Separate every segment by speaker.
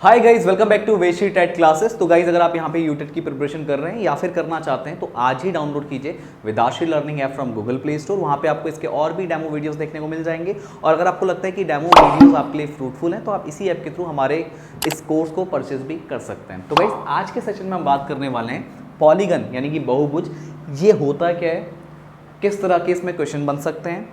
Speaker 1: Hi guys, welcome back to वेशी TET classes. तो guys अगर आप यहाँ पे यूटेट की प्रिपरेशन कर रहे हैं या फिर करना चाहते हैं तो आज ही डाउनलोड कीजिए Vidashi learning app from Google Play Store. वहाँ पे आपको इसके और भी डेमो वीडियोस देखने को मिल जाएंगे। और अगर आपको लगता है कि डेमो वीडियोस आपके लिए फ्रूटफुल हैं तो आप इसी ऐप के थ्रू हमारे इस कोर्स को परचेज भी कर सकते हैं। तो गाइज आज के सेशन में हम बात करने वाले हैं पॉलीगन यानी कि बहुभुज। ये होता क्या है, किस तरह के इसमें क्वेश्चन बन सकते हैं,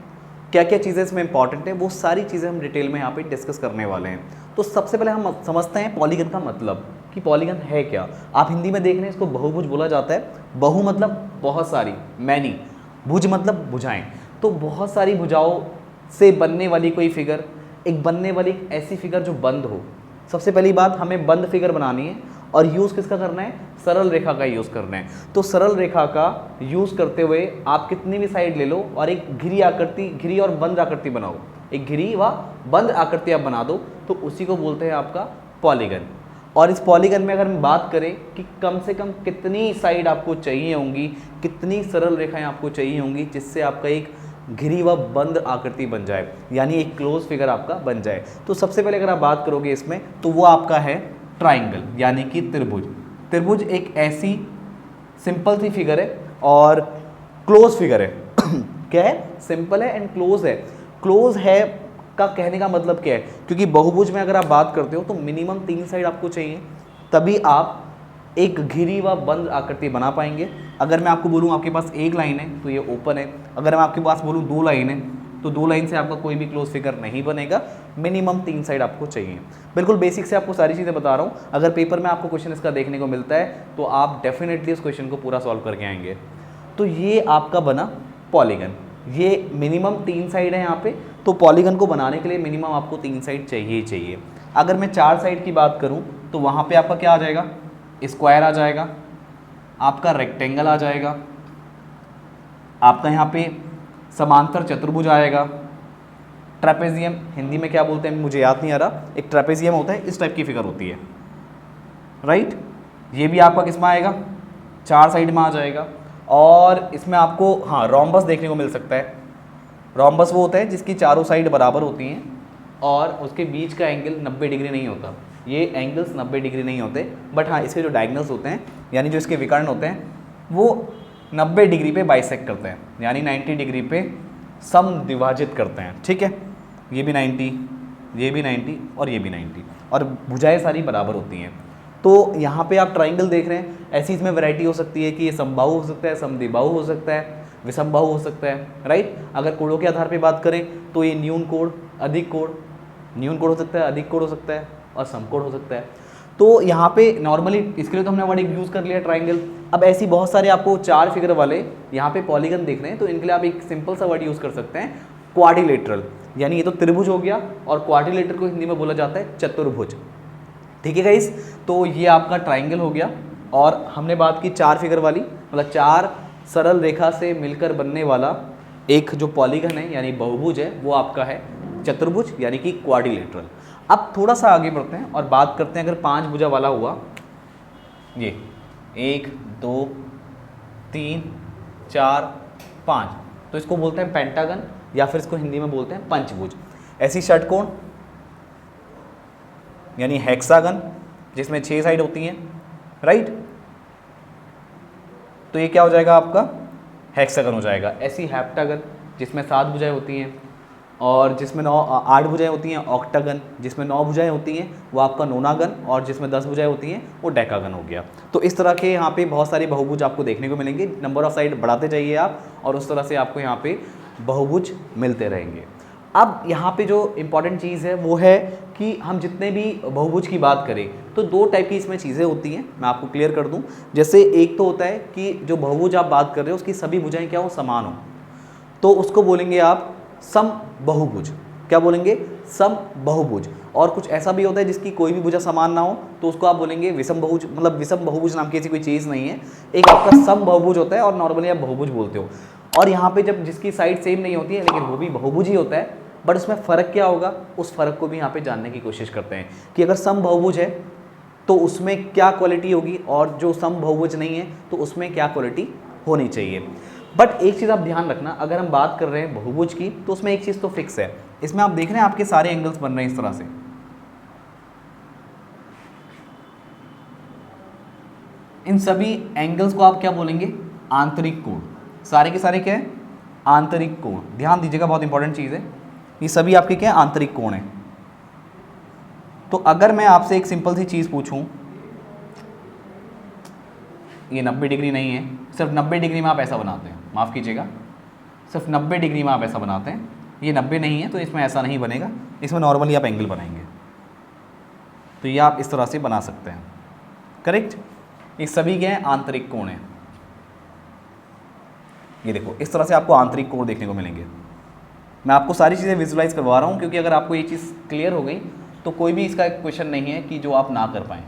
Speaker 1: क्या क्या चीज़ें इसमें इंपॉर्टेंट है, वो सारी चीज़ें हम डिटेल में यहाँ पे डिस्कस करने वाले हैं। तो सबसे पहले हम समझते हैं पॉलीगन का मतलब कि पॉलीगन है क्या। आप हिंदी में देख रहे हैं, इसको बहुभुज बोला जाता है। बहु मतलब बहुत सारी, मैनी, भुज मतलब भुजाएं। तो बहुत सारी भुजाओं से बनने वाली कोई फिगर, एक बनने वाली ऐसी फिगर जो बंद हो। सबसे पहली बात, हमें बंद फिगर बनानी है और यूज़ किसका करना है, सरल रेखा का यूज़ करना है। तो सरल रेखा का यूज़ करते हुए आप कितनी भी साइड ले लो और एक घिरी आकृति, घिरी और बंद आकृति बनाओ, एक घिरी व बंद आकृति आप बना दो, तो उसी को बोलते हैं आपका पॉलीगन। और इस पॉलीगन में अगर हम बात करें कि कम से कम कितनी साइड आपको चाहिए होंगी, कितनी सरल रेखाएं आपको चाहिए होंगी जिससे आपका एक घिरी व बंद आकृति बन जाए, यानी एक क्लोज फिगर आपका बन जाए। तो सबसे पहले अगर आप बात करोगे इसमें तो वो आपका है ट्राइंगल यानी कि त्रिभुज। त्रिभुज एक ऐसी सिंपल सी फिगर है और क्लोज फिगर है। क्या है, सिंपल है एंड क्लोज है। क्लोज है का कहने का मतलब क्या है, क्योंकि बहुभुज में अगर आप बात करते हो तो मिनिमम 3 साइड आपको चाहिए, तभी आप एक घिरी व बंद आकृति बना पाएंगे। अगर मैं आपको बोलूँ आपके पास एक लाइन है तो ये ओपन है, अगर मैं आपके पास बोलूँ 2 लाइन है तो 2 लाइन से आपका कोई भी क्लोज फिगर नहीं बनेगा। मिनिमम 3 साइड आपको चाहिए। बिल्कुल बेसिक से आपको सारी चीज़ें बता रहा हूँ। अगर पेपर में आपको क्वेश्चन इसका देखने को मिलता है तो आप डेफिनेटली इस क्वेश्चन को पूरा सॉल्व करके आएंगे। तो ये आपका बना पॉलीगन। ये मिनिमम 3 साइड है यहाँ पे, तो पॉलीगन को बनाने के लिए मिनिमम आपको 3 साइड चाहिए ही चाहिए। अगर मैं 4 साइड की बात करूँ तो वहाँ पर आपका क्या आ जाएगा, स्क्वायर आ जाएगा, आपका रेक्टेंगल आ जाएगा, आपका यहाँ पे समांतर चतुर्भुज आएगा, ट्रेपेजियम, हिंदी में क्या बोलते हैं मुझे याद नहीं आ रहा, एक ट्रेपेजियम होता है, इस टाइप की फिगर होती है, राइट। ये भी आपका किस में आएगा, 4 साइड में आ जाएगा। और इसमें आपको रोम्बस देखने को मिल सकता है। रोम्बस वो होता है जिसकी चारों साइड बराबर होती हैं और उसके बीच का एंगल 90 डिग्री नहीं होता। ये एंगल्स 90 डिग्री नहीं होते, बट इसके जो डायगनल्स होते हैं यानी जो इसके विकर्ण होते हैं वो 90 डिग्री पे बाइसेक्ट करते हैं, यानी 90 डिग्री पे सम विभाजित करते हैं। ठीक है, ये भी 90, ये भी 90 और ये भी 90, और भुजाएं सारी बराबर होती हैं। तो यहाँ पे आप ट्राइंगल देख रहे हैं, ऐसी इसमें वैरायटी हो सकती है कि ये समबाहु हो सकता है, समद्विबाहु हो सकता है, विषमबाहु हो सकता है, राइट। अगर कोणों के आधार पर बात करें तो ये न्यून कोण, अधिक कोण, न्यून कोण हो सकता है, अधिक कोण हो सकता है और समकोण हो सकता है। तो यहाँ पे नॉर्मली इसके लिए तो हमने वर्ड यूज़ कर लिया ट्राइंगल। अब ऐसी बहुत सारे आपको 4 फिगर वाले यहाँ पे पॉलीगन देख रहे हैं, तो इनके लिए आप एक सिंपल सा वर्ड यूज़ कर सकते हैं, क्वाड्रिलेटरल। यानी ये तो त्रिभुज हो गया और क्वाड्रिलेटरल को हिंदी में बोला जाता है चतुर्भुज। ठीक है गाइस, तो ये आपका ट्राइंगल हो गया। और हमने बात की 4 फिगर वाली, मतलब 4 सरल रेखा से मिलकर बनने वाला एक जो पॉलीगन है यानी बहुभुज है, वो आपका है चतुर्भुज यानी कि क्वाड्रिलेटरल। अब थोड़ा सा आगे बढ़ते हैं और बात करते हैं, अगर 5 भुजा वाला हुआ, ये 1 2 3 4 5, तो इसको बोलते हैं पेंटागन या फिर इसको हिंदी में बोलते हैं पंचभुज। ऐसी षटकोण यानी हेक्सागन जिसमें 6 साइड होती हैं, राइट। तो ये क्या हो जाएगा आपका, हेक्सागन हो जाएगा। ऐसी हेप्टागन जिसमें 7 भुजाएं होती हैं और जिसमें 8 भुजाएं होती हैं, ऑक्टागन जिसमें 9 भुजाएं होती हैं वो आपका नोनागन, और जिसमें 10 भुजाएं होती हैं वो डेकागन हो गया। तो इस तरह के यहाँ पे बहुत सारे बहुभुज आपको देखने को मिलेंगे। नंबर ऑफ साइड बढ़ाते जाइए आप और उस तरह से आपको यहाँ पे बहुभुज मिलते रहेंगे। अब यहाँ पे जो इम्पॉर्टेंट चीज़ है वो है कि हम जितने भी बहुभुज की बात करें तो 2 टाइप की इसमें चीज़ें होती हैं, मैं आपको क्लियर कर दूँ। जैसे एक तो होता है कि जो बहुभुज आप बात कर रहे हो उसकी सभी भुजाएँ क्या हो, समान हो, तो उसको बोलेंगे आप सम बहुभुज। क्या बोलेंगे, सम बहुभुज। और कुछ ऐसा भी होता है जिसकी कोई भी भुजा समान ना हो, तो उसको आप बोलेंगे विषम बहुभुज। मतलब विषम बहुभुज नाम की ऐसी कोई चीज़ नहीं है, एक आपका सम बहुभुज होता है और नॉर्मली आप बहुभुज बोलते हो। और यहाँ पे जब जिसकी साइड सेम नहीं होती है लेकिन वो भी बहुभुज ही होता है, बट उसमें फ़र्क क्या होगा, उस फ़र्क को भी यहाँ पे जानने की कोशिश करते हैं कि अगर सम बहुभुज है तो उसमें क्या क्वालिटी होगी और जो सम बहुभुज नहीं है तो उसमें क्या क्वालिटी होनी चाहिए। बट एक चीज़ आप ध्यान रखना, अगर हम बात कर रहे हैं बहुभुज की तो उसमें एक चीज़ तो फिक्स है, इसमें आप देख रहे हैं आपके सारे एंगल्स बन रहे हैं इस तरह से, इन सभी एंगल्स को आप क्या बोलेंगे? आंतरिक कोण। सारे के सारे क्या है? आंतरिक कोण। ध्यान दीजिएगा, बहुत इंपॉर्टेंट चीज़ है, ये सभी आपके क्या है? आंतरिक कोण है। तो अगर मैं आपसे एक सिंपल सी चीज़ पूछूं, ये 90 डिग्री नहीं है, सिर्फ 90 डिग्री में आप ऐसा बनाते हैं, माफ़ कीजिएगा, सिर्फ 90 डिग्री में आप ऐसा बनाते हैं, ये 90 नहीं है तो इसमें ऐसा नहीं बनेगा, इसमें नॉर्मली आप एंगल बनाएंगे, तो ये आप इस तरह से बना सकते हैं। करेक्ट? ये सभी क्या है? आंतरिक कोण है। ये देखो, इस तरह से आपको आंतरिक कोण देखने को मिलेंगे। मैं आपको सारी चीज़ें विजुलाइज करवा रहा हूँ क्योंकि अगर आपको ये चीज़ क्लियर हो गई तो कोई भी इसका क्वेश्चन नहीं है कि जो आप ना कर पाएँ।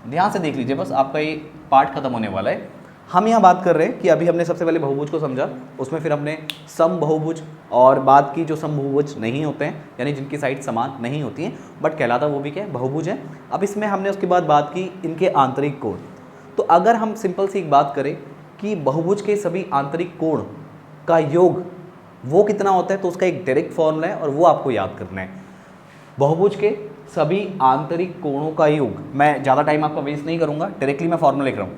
Speaker 1: ध्यान से देख लीजिए, बस आपका ये पार्ट खत्म होने वाला है। हम यहाँ बात कर रहे हैं कि अभी हमने सबसे पहले बहुभुज को समझा, उसमें फिर हमने सम बहुभुज और बात की जो सम बहुभुज नहीं होते हैं, यानी जिनकी साइड समान नहीं होती हैं बट कहलाता वो भी क्या है? बहुभुज है। अब इसमें हमने उसके बाद बात की इनके आंतरिक कोण। तो अगर हम सिंपल सी एक बात करें कि बहुभुज के सभी आंतरिक कोण का योग वो कितना होता है, तो उसका एक डायरेक्ट फॉर्मूला है और वो आपको याद करना है। बहुभुज के सभी आंतरिक कोणों का योग, मैं ज़्यादा टाइम आपका वेस्ट नहीं करूंगा, डायरेक्टली मैं फॉर्मूला लिख रहा हूँ,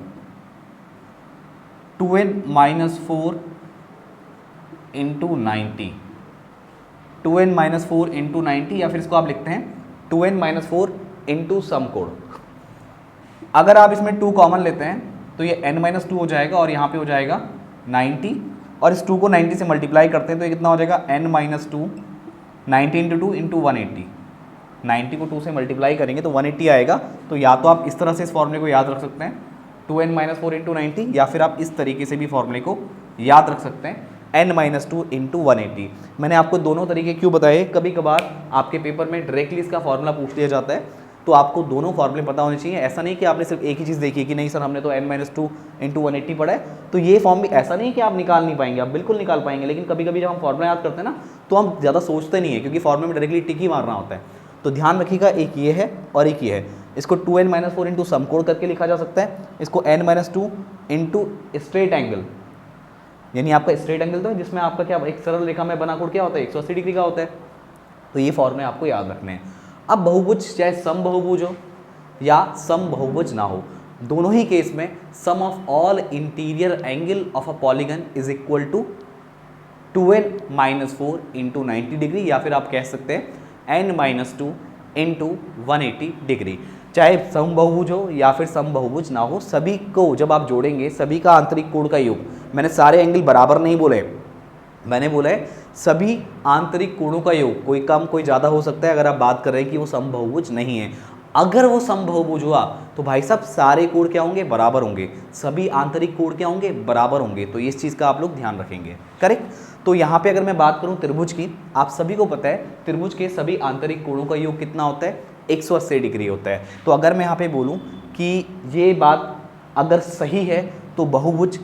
Speaker 1: 2n-4 इंटू 90, 2n-4 इंटू 90, या फिर इसको आप लिखते हैं 2n-4 इंटू सम कोण। अगर आप इसमें 2 कॉमन लेते हैं तो ये n-2 हो जाएगा और यहाँ पे हो जाएगा 90, और इस 2 को 90 से मल्टीप्लाई करते हैं तो ये कितना हो जाएगा? n-2, 90 इंटू 2 इंटू 180, 90 को 2 से मल्टीप्लाई करेंगे तो 180 आएगा। तो या तो आप इस तरह से इस फॉर्मूले को याद रख सकते हैं 2n-4 इंटू 90, या फिर आप इस तरीके से भी फॉर्मूले को याद रख सकते हैं n-2 इंटू 180। मैंने आपको दोनों तरीके क्यों बताए? कभी कभार आपके पेपर में डायरेक्टली इसका फॉर्मूला पूछ लिया जाता है, तो आपको दोनों फॉर्मूले पता होने चाहिए। ऐसा नहीं कि आपने सिर्फ एक ही चीज़ देखी कि नहीं सर हमने तो n-2 इंटू 180 पढ़ा है, तो ये फॉर्म भी ऐसा नहीं कि आप निकाल नहीं पाएंगे, आप बिल्कुल निकाल पाएंगे। लेकिन कभी कभी जब हम फॉर्मूला याद करते हैं ना तो हम ज़्यादा सोचते नहीं है, क्योंकि फॉर्मूले में डायरेक्टली टिक ही मारना होता है। तो ध्यान रखिएगा, एक ये है और एक ये है। इसको 2n-4 इंटू सम कोण करके लिखा जा सकता है, इसको n-2 इंटू स्ट्रेट एंगल, यानी आपका स्ट्रेट एंगल तो है जिसमें आपका क्या एक सरल रेखा में बना कोण क्या होता है? 180 डिग्री का होता है। तो ये फॉर्मूले आपको याद रखने हैं। अब बहुभुज चाहे सम बहुभुज हो या सम बहुभुज ना हो, दोनों ही केस में sum of all interior angle of a polygon is equal to 2n-4 into 90 degree, या फिर आप कह सकते हैं n-2 इंटू 180 डिग्री। चाहे सम बहुभुज हो या फिर सम बहुभुज ना हो, सभी को जब आप जोड़ेंगे सभी का आंतरिक कोण का योग, मैंने सारे एंगल बराबर नहीं बोले, मैंने बोला है सभी आंतरिक कोणों का योग, कोई कम कोई ज़्यादा हो सकता है अगर आप बात कर रहे हैं कि वो सम बहुभुज नहीं है। अगर वो सम बहुभुज हुआ तो भाई साहब सारे कोण क्या होंगे? बराबर होंगे, सभी आंतरिक कोण क्या होंगे? बराबर होंगे। तो इस चीज़ का आप लोग ध्यान रखेंगे। करेक्ट? तो यहाँ पे अगर मैं बात करूँ त्रिभुज की, आप सभी को पता है त्रिभुज के सभी आंतरिक कोणों का योग कितना होता है? 180 डिग्री होता है। तो अगर मैं यहाँ पे बोलूँ कि ये बात अगर सही है तो बहुभुज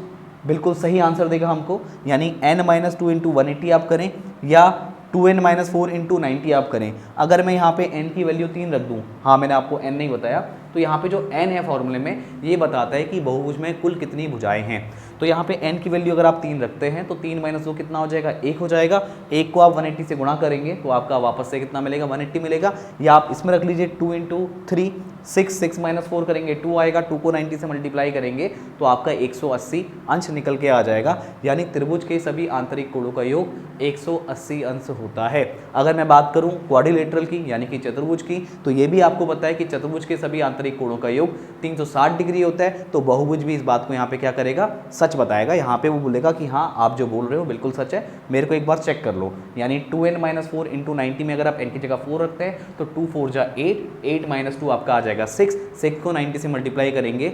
Speaker 1: बिल्कुल सही आंसर देगा हमको, यानी n-2 इंटू 180 आप करें या 2n-4 इंटू 90 आप करें। अगर मैं यहाँ पे n की वैल्यू 3 रख दूँ, हाँ मैंने आपको n नहीं बताया, तो यहाँ पे जो n है फॉर्मूले में ये बताता है कि बहुभुज में कुल कितनी भुजाएं हैं। तो यहाँ पे n की वैल्यू अगर आप 3 रखते हैं तो 3 - 2 कितना हो जाएगा? 1 हो जाएगा। 1 को आप 180 से गुणा करेंगे तो आपका वापस से कितना मिलेगा? 180 मिलेगा। या आप इसमें रख लीजिए 2 इंटू 3, 6, 6 - 4 करेंगे 2 आएगा, 2 को 90 से मल्टीप्लाई करेंगे तो आपका 180 अंश निकल के आ जाएगा। यानी त्रिभुज के सभी आंतरिक कोणों का योग 180 अंश होता है। अगर मैं बात करूँ क्वाड्रिलेटरल की यानी कि चतुर्भुज की, तो ये भी आपको पता है कि चतुर्भुज के सभी आंतरिक कोणों का योग 360 डिग्री होता है। तो बहुभुज भी इस बात को यहाँ पे क्या करेगा? सच बताएगा। यहाँ पे वो बोलेगा कि हाँ आप जो बोल रहे हो बिल्कुल सच है, मेरे को एक बार चेक कर लो। यानी 2n-4 इंटू 90 में अगर आप n की जगह 4 रखते हैं तो 2 4 जा 8, 8 - 2 आपका आ जाएगा 6, 6 को 90 से मल्टीप्लाई करेंगे,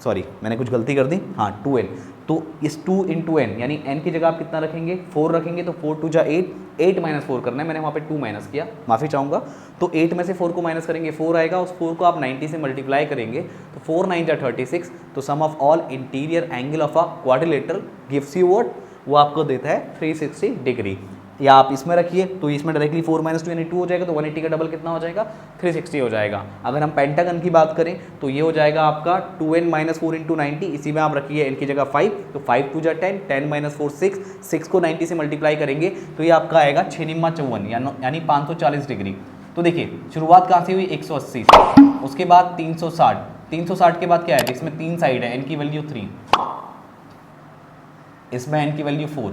Speaker 1: सॉरी मैंने कुछ गलती कर दी, हाँ 2n। तो इस 2 इंटू n यानी n की जगह आप कितना रखेंगे? 4 रखेंगे तो 4 2 जा 8, 8 - 4 करना है, मैंने वहाँ पे 2 माइनस किया, माफ़ी चाहूँगा। तो 8 में से 4 को माइनस करेंगे 4 आएगा, उस 4 को आप 90 से मल्टीप्लाई करेंगे तो 4 9 जा 36। तो sum of all interior angle of a quadrilateral gives you what? वो आपको देता है 360 डिग्री। या आप इसमें रखिए तो इसमें डायरेक्टली 4 - 2 यानी 2 हो जाएगा, तो 180 का डबल कितना हो जाएगा? 360 हो जाएगा। अगर हम पेंटागन की बात करें तो ये हो जाएगा आपका 2n-4 इंटू 90, इसी में आप रखिए n की जगह 5, तो 5 2 जा 10, 10 - 4 6, 6 को 90 से मल्टीप्लाई करेंगे तो ये आपका आएगा 6 निम्मा 54 यानी 540 डिग्री। तो देखिए शुरुआत कहाँ से हुई? 180 से, उसके बाद 360, 360 के बाद क्या है, इसमें 3 साइड है, n की वैल्यू 3, इसमें n की वैल्यू 4,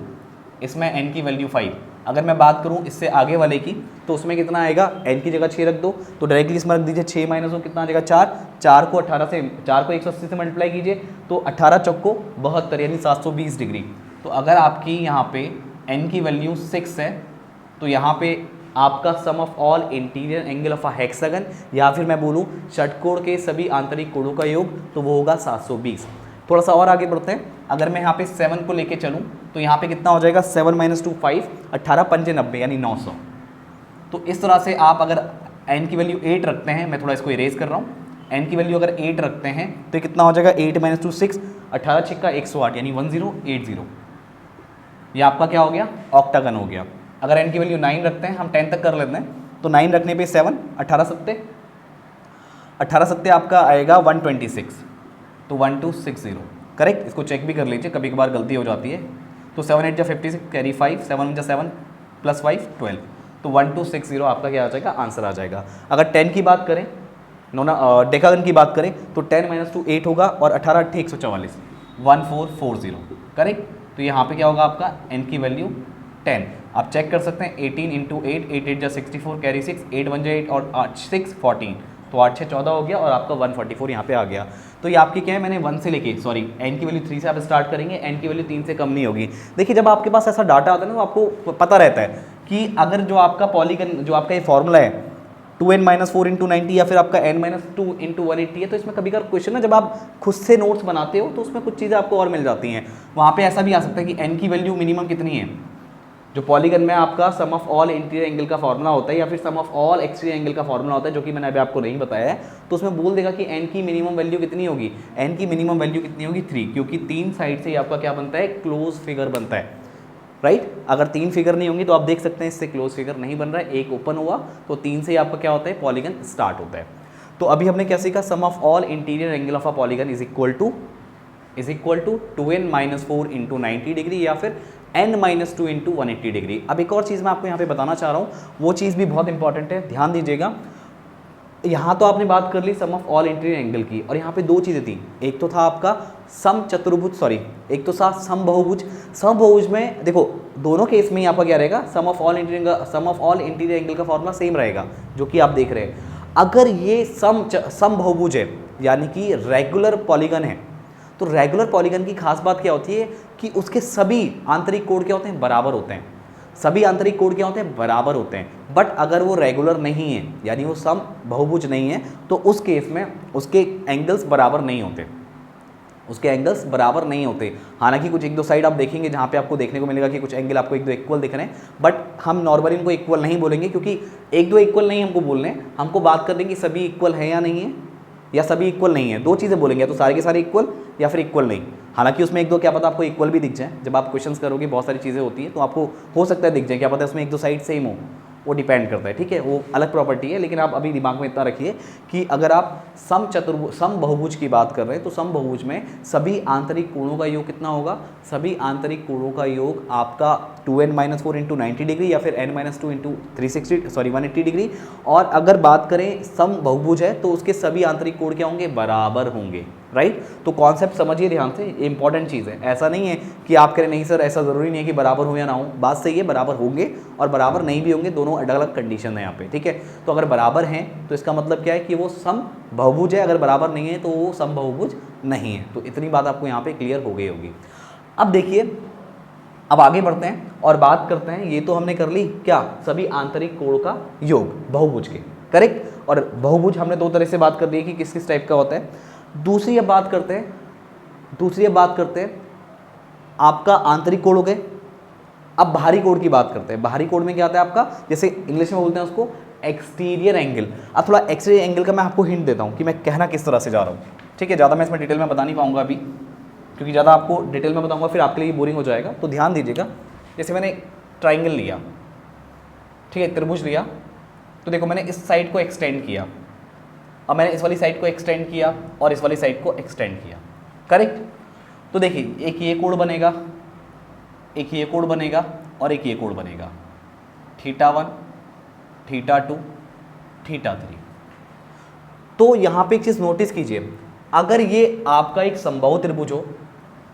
Speaker 1: इसमें n की वैल्यू 5। अगर मैं बात करूं इससे आगे वाले की तो उसमें कितना आएगा, n की जगह 6 रख दो तो डायरेक्टली इसमें रख दीजिए 6 माइनस हो कितना आ जाएगा 4, 4 को 180 से मल्टीप्लाई कीजिए तो 18 चौको 72 यानी 720 डिग्री। तो अगर आपकी यहाँ पे n की वैल्यू 6 है तो यहाँ पे आपका sum of all interior angle of a hexagon या फिर मैं बोलूँ षटकोण के सभी आंतरिक कोणों का योग तो वो होगा 720। थोड़ा सा और आगे बढ़ते हैं, अगर मैं यहाँ पे 7 को लेके चलूँ तो यहाँ पे कितना हो जाएगा 7 माइनस 2 5, 18 पंजे 90 यानी 900। तो इस तरह से आप अगर n की वैल्यू 8 रखते हैं, मैं थोड़ा इसको इरेज कर रहा हूँ, n की वैल्यू अगर 8 रखते हैं तो कितना हो जाएगा 8 माइनस 2 6, 18 छिक्का 108 यानी 1080। ये आपका क्या हो गया, ऑक्टागन हो गया। अगर n की वैल्यू 9 रखते हैं, हम 10 तक कर लेते हैं तो 9 रखने पे 7, 18 सत्ते आपका आएगा 126, तो 1260 करेक्ट। इसको चेक भी कर लीजिए, कभी कभार गलती हो जाती है। तो 7 8 जा 56 कैरी 5, 7 जा 7 प्लस 5 12, तो 1260 आपका क्या आ जाएगा, आंसर आ जाएगा। अगर 10 की बात करें, डेकागन की बात करें तो 10 माइनस 2 8 होगा और 18 8 144 1440 करेक्ट। तो यहाँ पे क्या होगा आपका n की वैल्यू 10। आप चेक कर सकते हैं 18 इंटू 8, 8 8 जा 64 कैरी 6, 8 1 जा 8 और 8 6 14, तो 8 6 14 हो गया और आपका 144 यहाँ पे आ गया। तो ये आपकी क्या है, मैंने 1 से लेके सॉरी n की वैल्यू 3 से आप स्टार्ट करेंगे, n की वैल्यू 3 से कम नहीं होगी। देखिए जब आपके पास ऐसा डाटा आता है ना तो आपको पता रहता है कि अगर जो आपका पॉलीगन जो आपका ये फॉर्मूला है 2n माइनस 4 इंटू 90 या फिर आपका n माइनस 2 इंटू 180 है, तो इसमें कभी कभार क्वेश्चन ना जब आप खुद से नोट्स बनाते हो तो उसमें कुछ चीज़ें आपको और मिल जाती हैं। वहाँ पे ऐसा भी आ सकता है कि n की वैल्यू मिनिमम कितनी है, जो पॉलीगन में आपका sum of all interior angle का फॉर्मूला होता है या फिर सम ऑफ ऑल एक्सटीरियर एंगल का फॉर्मूला होता है, जो कि मैंने अभी आपको नहीं बताया है, तो उसमें बोल देगा कि n की मिनिमम वैल्यू कितनी होगी, n की मिनिमम वैल्यू कितनी होगी 3, क्योंकि 3 साइड से आपका क्या बनता है, क्लोज फिगर बनता है राइट। अगर 3 फिगर नहीं होंगी तो आप देख सकते हैं इससे क्लोज फिगर नहीं बन रहा है, एक ओपन हुआ तो 3 से आपका क्या होता है, पॉलीगन स्टार्ट होता है। तो अभी हमने क्या सीखा, sum of all interior angle of a polygon is equal to 2n minus 4 into 90 degree या फिर n माइनस 2 इंटू 180 डिग्री। अब एक और चीज़ मैं आपको यहाँ पे बताना चाह रहा हूँ, वो चीज़ भी बहुत इंपॉर्टेंट है, ध्यान दीजिएगा। यहाँ तो आपने बात कर ली सम ऑफ ऑल इंटीरियर एंगल की, और यहाँ पे दो चीज़ें थी, एक तो था आपका सम चतुर्भुज सॉरी एक तो था सम बहुभुज। सम बहुभुज में देखो दोनों केस में ही आपका क्या रहेगा, सम ऑफ ऑल इंटीरियर एंगल का फॉर्मूला सेम रहेगा जो कि आप देख रहे हैं। अगर ये सम बहुभुज है यानी कि रेगुलर पॉलीगन है, तो रेगुलर पॉलीगन की खास बात क्या होती है कि उसके सभी आंतरिक कोण क्या होते हैं, बराबर होते हैं। सभी आंतरिक कोण क्या होते हैं, बराबर होते हैं। बट अगर वो रेगुलर नहीं है यानी वो सम बहुभुज नहीं है, तो उस केस में उसके एंगल्स बराबर नहीं होते, उसके एंगल्स बराबर नहीं होते। हालांकि कुछ एक दो साइड आप देखेंगे जहाँ पे आपको देखने को मिलेगा कि कुछ एंगल आपको एक दो इक्वल दिख रहे हैं, बट हम नॉर्मली इनको इक्वल नहीं बोलेंगे, क्योंकि एक दो इक्वल नहीं हमको बोलने, हमको बात कर देंगे सभी इक्वल है या नहीं है, या सभी इक्वल नहीं है। दो चीज़ें बोलेंगे, या तो सारे के सारे इक्वल या फिर इक्वल नहीं। हालांकि उसमें एक दो क्या पता आपको इक्वल भी दिख जाए, जब आप क्वेश्चंस करोगे बहुत सारी चीज़ें होती हैं तो आपको हो सकता है दिख जाए, क्या पता है उसमें एक दो साइड सेम हो, वो डिपेंड करता है, ठीक है, वो अलग प्रॉपर्टी है। लेकिन आप अभी दिमाग में इतना रखिए कि अगर आप सम बहुभुज की बात कर रहे हैं तो सम बहुभुज में सभी आंतरिक कोणों का योग कितना होगा, सभी आंतरिक कोणों का योग आपका 2n माइनस 4 इंटू 90 डिग्री या फिर n माइनस 2 इंटू 180 डिग्री। और अगर बात करें सम बहुभुज है तो उसके सभी आंतरिक कोण क्या होंगे, बराबर होंगे राइट। तो कॉन्सेप्ट समझिए ध्यान से, इंपॉर्टेंट चीज़ है। ऐसा नहीं है कि आप करें नहीं सर ऐसा ज़रूरी नहीं है कि बराबर हो या ना हो, बात सही है, बराबर होंगे और बराबर नहीं भी होंगे, दोनों अलग अलग कंडीशन है यहाँ पे, ठीक है। तो अगर बराबर हैं तो इसका मतलब क्या है कि वो सम बहुभुज है, अगर बराबर नहीं है तो वो सम बहुभुज नहीं है। तो इतनी बात आपको यहाँ पे क्लियर हो गई होगी। अब देखिए, अब आगे बढ़ते हैं और बात करते हैं, ये तो हमने कर ली क्या, सभी आंतरिक कोण का योग बहुभुज के, करेक्ट। और बहुभुज हमने दो तरह से बात कर दी कि किस किस टाइप का होता है। दूसरी अब बात करते हैं आपका आंतरिक कोण हो गए। अब बाहरी कोण की बात करते हैं। बाहरी कोण में क्या आता है आपका, जैसे इंग्लिश में बोलते हैं उसको एक्सटीरियर एंगल। अब थोड़ा एक्सटीरियर एंगल का मैं आपको हिंट देता हूँ कि मैं कहना किस तरह से जा रहा हूँ, ठीक है। ज़्यादा मैं इसमें डिटेल में बता नहीं पाऊंगा अभी, क्योंकि ज़्यादा आपको डिटेल में बताऊंगा फिर आपके लिए बोरिंग हो जाएगा। तो ध्यान दीजिएगा, जैसे मैंने ट्राइंगल लिया, ठीक है, त्रिभुज लिया, तो देखो मैंने इस साइड को एक्सटेंड किया, अब मैंने इस वाली साइड को एक्सटेंड किया और इस वाली साइड को एक्सटेंड किया, करेक्ट। तो देखिए एक ये कोण बनेगा, एक ये कोण बनेगा और एक ये कोण बनेगा, θ1, θ2, θ3। तो यहाँ पे एक चीज़ नोटिस कीजिए, अगर ये आपका एक समबाहु त्रिभुज हो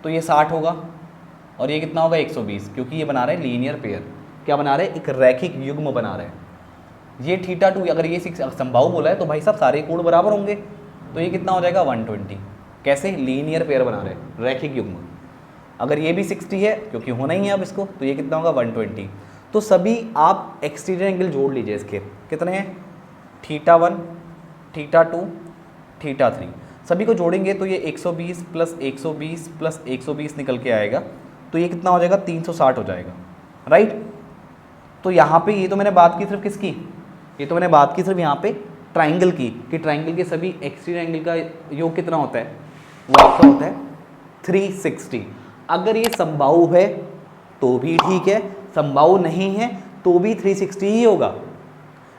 Speaker 1: तो ये 60 होगा और ये कितना होगा 120, क्योंकि ये बना रहे हैं लीनियर पेयर। क्या बना रहे हैं? एक रैखिक युग्म बना रहे हैं। ये θ2, अगर ये समबाहु बोला है तो भाई साहब सारे कोण बराबर होंगे, तो ये कितना हो जाएगा 120। कैसे? लीनियर पेयर बना रहे हैं, रैखिक युग्म। अगर ये भी 60 है, क्योंकि होना ही है अब इसको, तो ये कितना होगा 120। तो सभी आप एक्सटीरियर एंगल जोड़ लीजिए इसके, कितने हैं? θ1, θ2, θ3, सभी को जोड़ेंगे तो ये 120 प्लस 120 प्लस 120 निकल के आएगा, तो ये कितना हो जाएगा? 360 हो जाएगा, राइट। तो यहाँ पे ये तो मैंने बात की सिर्फ किसकी? ये तो मैंने बात की सिर्फ यहाँ पे ट्राइंगल की, कि ट्राइंगल के सभी एक्सटीरियर एंगल का योग कितना होता है? वो आपका होता है 360। अगर ये समबाहु है तो भी ठीक है, समबाहु नहीं है तो भी 360 ही होगा।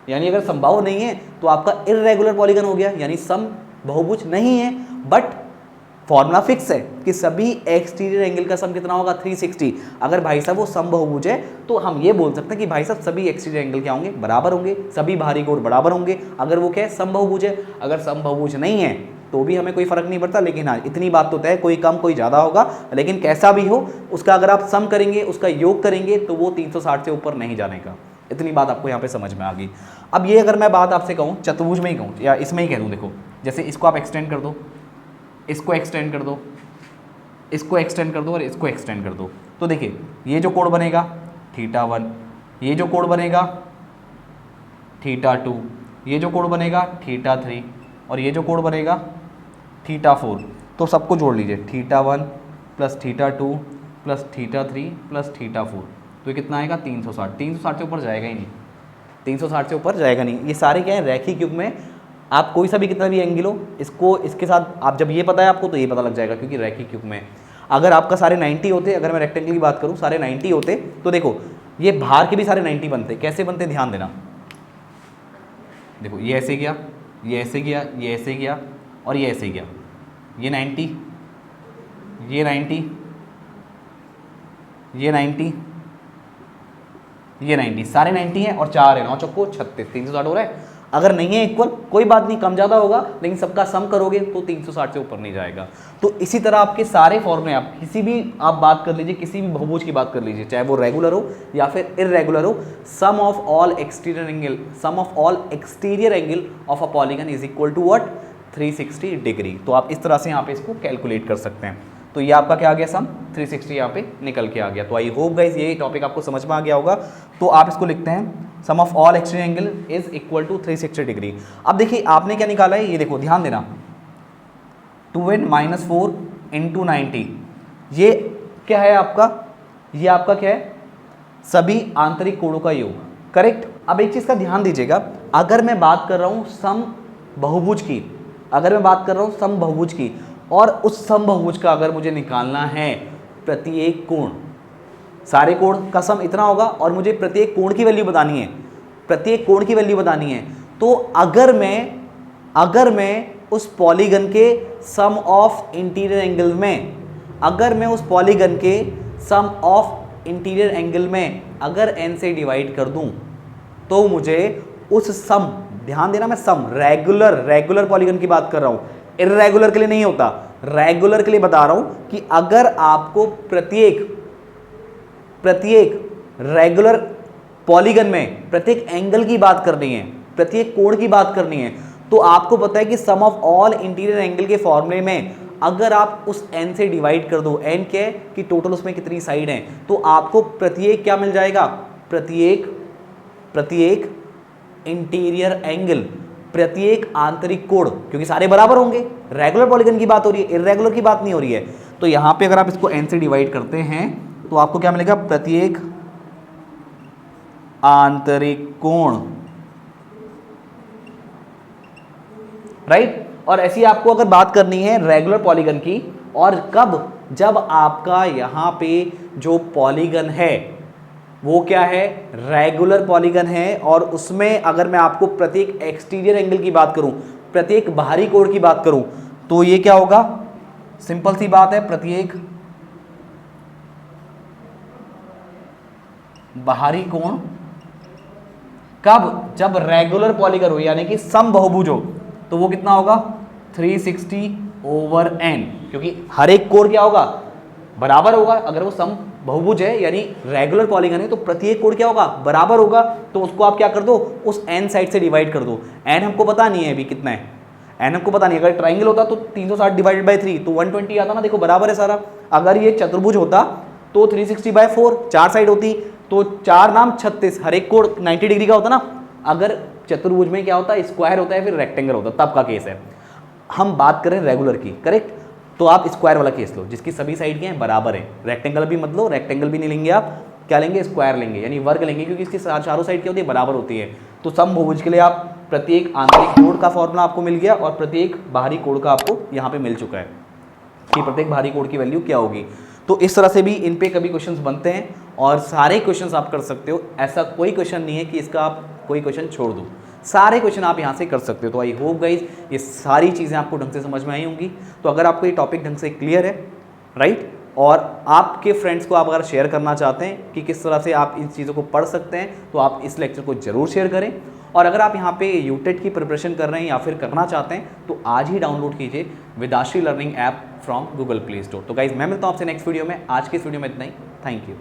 Speaker 1: यानी अगर समबाहु नहीं है तो आपका इर्रेगुलर पॉलीगन हो गया, यानी सम बहुभुज नहीं है। बट फॉर्मूला फिक्स है कि सभी एक्सटीरियर एंगल का सम कितना होगा? 360। अगर भाई साहब वो सम बहुभुज है तो हम ये बोल सकते हैं कि भाई साहब सभी एक्सटीरियर एंगल क्या होंगे? बराबर होंगे, सभी बाहरी कोण बराबर होंगे। अगर वो क्या है? सम बहुभुज है। अगर सम बहुभुज नहीं है तो भी हमें कोई फर्क नहीं पड़ता, लेकिन हाँ इतनी बात तो तय, कोई कम कोई ज़्यादा होगा, लेकिन कैसा भी हो उसका अगर आप सम करेंगे, उसका योग करेंगे तो वो 360 से ऊपर नहीं जाने का। इतनी बात आपको यहाँ पे समझ में आ गई। अब ये अगर मैं बात आपसे कहूँ चतुर्भुज में ही कहूँ या इसमें ही कह दूँ, देखो जैसे इसको आप एक्सटेंड कर दो, इसको एक्सटेंड कर दो, इसको एक्सटेंड कर दो और इसको एक्सटेंड कर दो, तो देखिए ये जो कोण बनेगा θ1, ये जो कोण बनेगा θ2, ये जो कोण बनेगा θ3 और ये जो कोण बनेगा θ4। तो सबको जोड़ लीजिए, θ1 प्लस θ2 प्लस θ3 प्लस θ4, तो ये कितना आएगा? 360। 360 से ऊपर जाएगा ही नहीं, 360 से ऊपर जाएगा नहीं। ये सारे क्या है? रैखिक युग्म में। आप कोई सा भी कितना भी एंगल हो, इसको इसके साथ आप जब ये पता है आपको तो ये पता लग जाएगा, क्योंकि रैखिक युग्म में। अगर आपका सारे 90 होते, अगर मैं रेक्टेंगल की बात करूँ सारे 90 होते, तो देखो ये बाहर के भी सारे 90 बनते। कैसे बनते? ध्यान देना, देखो ये ऐसे गया, ये ऐसे गया, ये ऐसे गया और ये ऐसे गया। ये 90, ये 90, ये 90, ये 90, सारे 90 हैं और 4 है, 9 चौको 36, 360 हो रहा है। अगर नहीं है इक्वल कोई बात नहीं, कम ज़्यादा होगा, लेकिन सबका सम करोगे तो 360 से ऊपर नहीं जाएगा। तो इसी तरह आपके सारे फॉर्मूले, आप किसी भी आप बात कर लीजिए, किसी भी बहुभुज की बात कर लीजिए, चाहे वो रेगुलर हो या फिर इर्रेगुलर हो, sum of all exterior angle, sum of all exterior angle of a polygon is equal to what? 360 degree. तो आप इस तरह से यहाँ पे इसको कैलकुलेट कर सकते हैं। तो ये आपका क्या आ गया? सम 360 यहाँ पे निकल के आ गया। तो आई होप गाइस ये टॉपिक आपको समझ में आ गया होगा। तो आप इसको लिखते हैं sum of all exterior angle is equal to 360 degree. अब देखिए आपने क्या निकाला है, ये देखो ध्यान देना, 2n - 4 × 90, ये क्या है आपका? ये आपका क्या है? सभी आंतरिक कोणों का योग, करेक्ट। अब एक चीज का ध्यान दीजिएगा, अगर मैं बात कर रहा हूं सम बहुभुज की, अगर मैं बात कर रहा हूं सम बहुभुज की, और उस सम बहुभुज का अगर मुझे निकालना है प्रत्येक कोण, सारे कोण का सम इतना होगा और मुझे प्रत्येक कोण की वैल्यू बतानी है, प्रत्येक कोण की वैल्यू बतानी है, तो अगर मैं उस पॉलीगन के सम ऑफ इंटीरियर एंगल में, अगर मैं उस पॉलीगन के सम ऑफ इंटीरियर एंगल में अगर n से डिवाइड कर दूं, तो मुझे उस सम, ध्यान देना मैं सम रेगुलर पॉलीगन की बात कर रहा हूं, इर्रेगुलर के लिए नहीं होता, रेगुलर के लिए बता रहा हूं कि अगर आपको प्रत्येक रेगुलर पॉलीगन में प्रत्येक एंगल की बात करनी है, प्रत्येक कोण की बात करनी है, तो आपको पता है कि सम ऑफ ऑल इंटीरियर एंगल के फॉर्मूले में अगर आप उस n से डिवाइड कर दो, n क्या है कि टोटल उसमें कितनी साइड हैं, तो आपको प्रत्येक क्या मिल जाएगा? प्रत्येक इंटीरियर एंगल, प्रत्येक आंतरिक कोण, क्योंकि सारे बराबर होंगे, रेगुलर पॉलीगन की बात हो रही है, इर्रेगुलर की बात नहीं हो रही है। तो यहां पे अगर आप इसको n से डिवाइड करते हैं तो आपको क्या मिलेगा? प्रत्येक आंतरिक कोण, राइट। और ऐसी आपको अगर बात करनी है रेगुलर पॉलीगन की, और कब? जब आपका यहां पे जो पॉलीगन है वो क्या है? रेगुलर पॉलीगन है, और उसमें अगर मैं आपको प्रत्येक एक्सटीरियर एंगल की बात करूं, प्रत्येक बाहरी कोण की बात करूं, तो ये क्या होगा? सिंपल सी बात है, प्रत्येक बाहरी कोण कब? जब रेगुलर पॉलीगन हो, यानी कि सम बहुभुज हो, तो वो कितना होगा? 360 ओवर एन, क्योंकि हर एक कोण क्या होगा, बराबर होगा। अगर वो सम बहुभुज है यानी रेगुलर पॉलीगन है तो प्रत्येक कोण क्या होगा, बराबर होगा। तो उसको आप क्या कर दो, उस एन साइड से डिवाइड कर दो। एन हमको पता नहीं है अभी कितना है, एन हमको पता नहीं। अगर ट्राइंगल होता तो 360 डिवाइडेड बाई 3 तो 120 आता ना, देखो बराबर है सारा। अगर ये चतुर्भुज होता तो 360/4 चार साइड होती तो 4 नाम 36, हर एक कोण 90 डिग्री का होता ना। अगर चतुर्भुज में क्या होता है, स्क्वायर होता है फिर रेक्टेंगल होता है, तब का केस है। हम बात करें रेगुलर की, करेक्ट। तो आप स्क्वायर वाला केस लो जिसकी सभी साइड के हैं बराबर है। रेक्टेंगल भी मत लो, रेक्टेंगल भी नहीं लेंगे आप, क्या लेंगे, स्क्वायर लेंगे यानी वर्ग लेंगे, क्योंकि इसकी चारों साइड क्या होती है, बराबर होती है। तो समभुज के लिए आप प्रत्येक आंतरिक कोण का फॉर्मूला आपको मिल गया और प्रत्येक बाहरी कोण का आपको यहाँ पे मिल चुका है कि प्रत्येक बाहरी कोण की वैल्यू क्या होगी। तो इस तरह से भी इन पे कभी क्वेश्चंस बनते हैं और सारे क्वेश्चंस आप कर सकते हो। ऐसा कोई क्वेश्चन नहीं है कि इसका आप कोई क्वेश्चन छोड़ दो, सारे क्वेश्चन आप यहाँ से कर सकते हो। तो आई होप गाइज ये सारी चीज़ें आपको ढंग से समझ में आई होंगी। तो अगर आपको ये टॉपिक ढंग से क्लियर है, राइट, और आपके फ्रेंड्स को आप अगर शेयर करना चाहते हैं कि किस तरह से आप इन चीज़ों को पढ़ सकते हैं, तो आप इस लेक्चर को जरूर शेयर करें। और अगर आप यहाँ पे यूटेट की प्रिपरेशन कर रहे हैं या फिर करना चाहते हैं तो आज ही डाउनलोड कीजिए Vidashri learning app from Google Play Store. तो गाइज मैं मिलता हूँ आपसे नेक्स्ट वीडियो में। आज के इस वीडियो में इतना ही, थैंक यू।